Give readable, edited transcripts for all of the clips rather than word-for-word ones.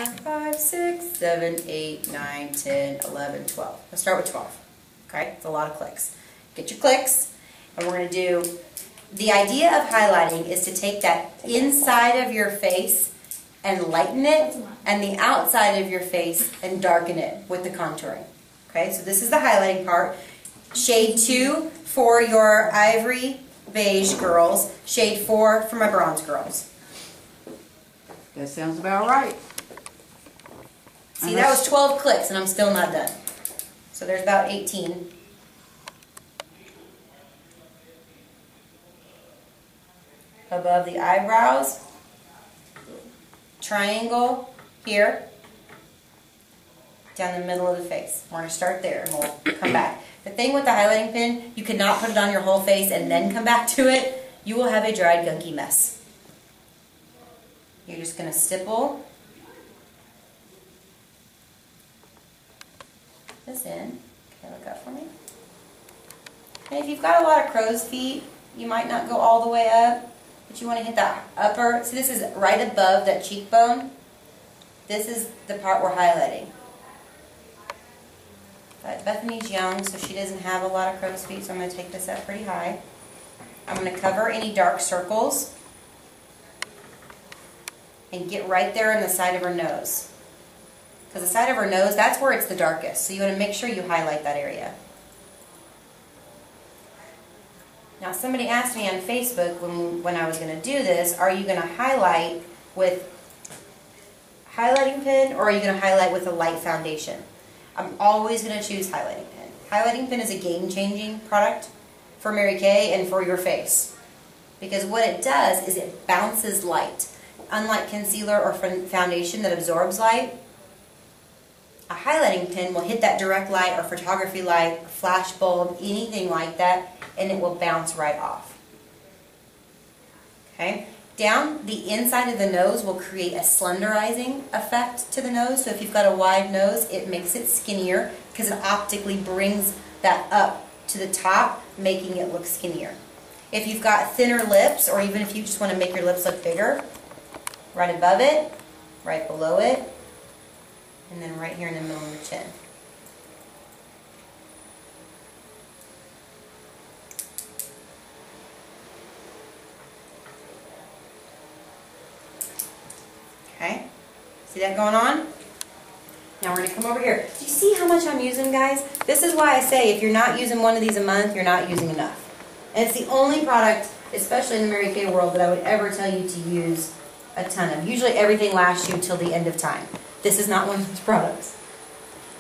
5, 6, 7, 8, 9, 10, 11, 12. Let's start with 12. Okay, it's a lot of clicks. Get your clicks, and we're going to do, the idea of highlighting is to take that inside of your face and lighten it, and the outside of your face and darken it with the contouring. Okay, so this is the highlighting part. Shade 2 for your ivory beige girls, shade 4 for my bronze girls. That sounds about right. See, that was 12 clicks and I'm still not done. So there's about 18. Above the eyebrows, triangle here, down the middle of the face. We're going to start there and we'll come back. The thing with the highlighting pen, you cannot put it on your whole face and then come back to it. You will have a dried, gunky mess. You're just going to stipple this in. Okay, look up for me. And if you've got a lot of crow's feet, you might not go all the way up, but you want to hit that upper. So this is right above that cheekbone. This is the part we're highlighting. But Bethany's young, so she doesn't have a lot of crow's feet, so I'm going to take this up pretty high. I'm going to cover any dark circles and get right there in the side of her nose. Because the side of her nose, that's where it's the darkest. So you want to make sure you highlight that area. Now somebody asked me on Facebook when I was going to do this, are you going to highlight with highlighting pen or are you going to highlight with a light foundation? I'm always going to choose highlighting pen. Highlighting pen is a game-changing product for Mary Kay and for your face. Because what it does is it bounces light. Unlike concealer or foundation that absorbs light, a highlighting pen will hit that direct light or photography light, flash bulb, anything like that, and it will bounce right off. Okay? Down the inside of the nose will create a slenderizing effect to the nose. So if you've got a wide nose, it makes it skinnier because it optically brings that up to the top, making it look skinnier. If you've got thinner lips, or even if you just want to make your lips look bigger, right above it, right below it, and then right here in the middle of the chin. Okay, see that going on? Now we're going to come over here. Do you see how much I'm using, guys? This is why I say if you're not using one of these a month, you're not using enough. And it's the only product, especially in the Mary Kay world, that I would ever tell you to use a ton of. Usually everything lasts you till the end of time. This is not one of those products.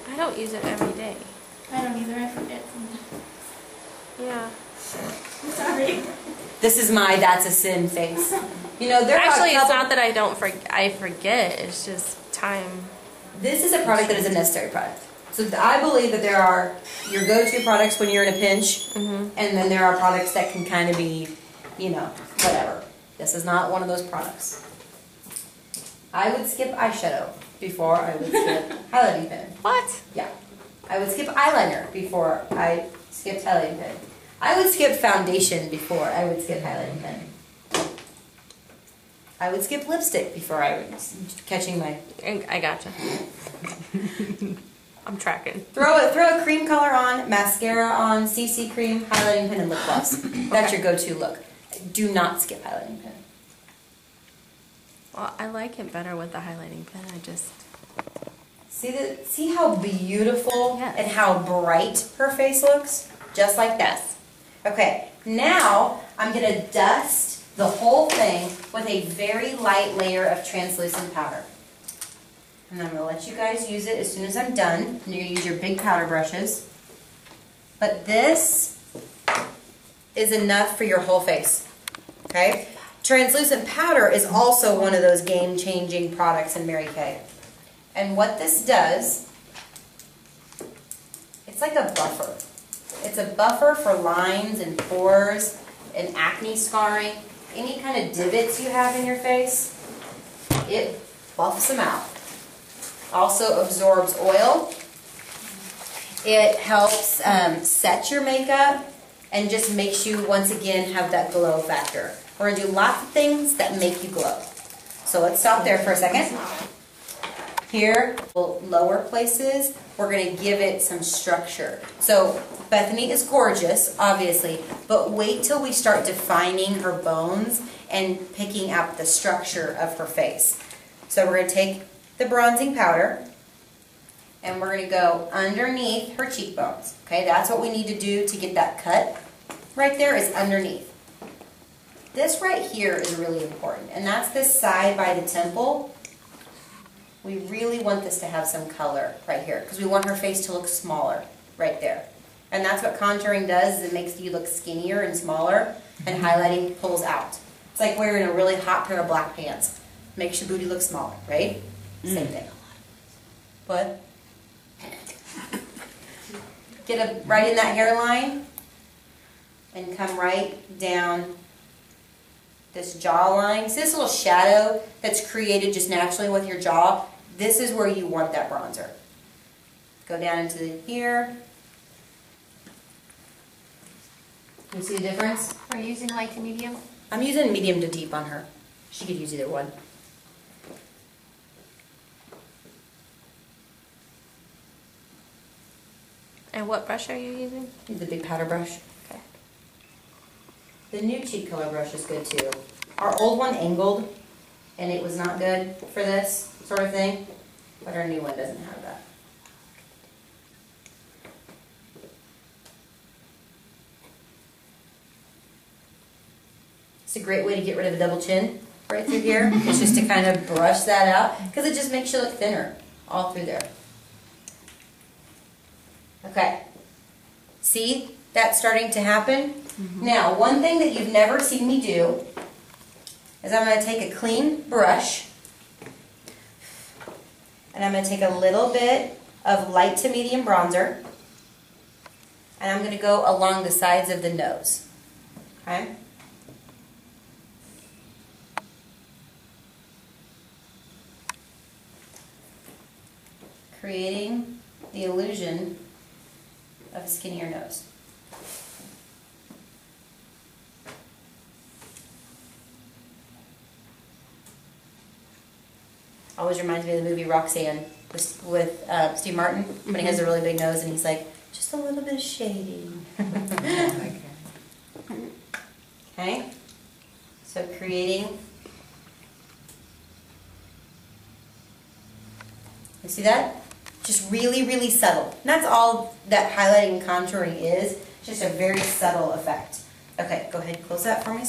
I don't use it every day. I don't either, I forget. Yeah. I'm sorry. This is my that's a sin face. You know, there Actually, are a it's couple, not that I forget. It's just time. This is a product that is a necessary product. So I believe that there are your go-to products when you're in a pinch, and then there are products that can kind of be, you know, whatever. This is not one of those products. I would skip eyeshadow before I would skip highlighting pen. What? Yeah. I would skip eyeliner before I skipped highlighting pen. I would skip foundation before I would skip highlighting pen. I would skip lipstick before I was catching my... I gotcha. I'm tracking. Throw a cream color on, mascara on, CC cream, highlighting pen, and lip gloss. That's your go-to look. Do not skip highlighting pen. Well, I like it better with the highlighting pen. I just... See how beautiful Yes. and how bright her face looks? Just like that. Okay, now I'm going to dust the whole thing with a very light layer of translucent powder. And I'm going to let you guys use it as soon as I'm done. And you're going to use your big powder brushes. But this is enough for your whole face. Okay? Translucent powder is also one of those game-changing products in Mary Kay. And what this does, it's like a buffer. It's a buffer for lines and pores and acne scarring. Any kind of divots you have in your face, it buffs them out. Also absorbs oil. It helps set your makeup and just makes you, once again, have that glow factor. We're going to do lots of things that make you glow. So let's stop there for a second. Here, lower places, we're going to give it some structure. So Bethany is gorgeous, obviously, but wait till we start defining her bones and picking out the structure of her face. So we're going to take the bronzing powder and we're going to go underneath her cheekbones. Okay, that's what we need to do to get that cut. Right there is underneath. This right here is really important, and that's this side by the temple. We really want this to have some color right here because we want her face to look smaller right there. And that's what contouring does, is it makes you look skinnier and smaller, and highlighting pulls out. It's like wearing a really hot pair of black pants. Makes your booty look smaller, right? Same thing. What? Get it right in that hairline and come right down this jawline. See this little shadow that's created just naturally with your jaw? This is where you want that bronzer. Go down into here. Can you see the difference? Are you using light to medium? I'm using medium to deep on her. She could use either one. And what brush are you using? The big powder brush. Okay. The new cheek color brush is good too. Our old one angled, and it was not good for this sort of thing, but our new one doesn't have that. It's a great way to get rid of a double chin right through here. It's just to kind of brush that out, because it just makes you look thinner all through there. Okay. See? That's starting to happen. Now, one thing that you've never seen me do is I'm going to take a clean brush and I'm going to take a little bit of light to medium bronzer and I'm going to go along the sides of the nose. Okay? Creating the illusion of a skinnier nose. Always reminds me of the movie Roxanne with Steve Martin when he has a really big nose and he's like, just a little bit of shading. Okay? So creating. You see that? Just really, really subtle. And that's all that highlighting and contouring is. Just a very subtle effect. Okay, go ahead and close that for me.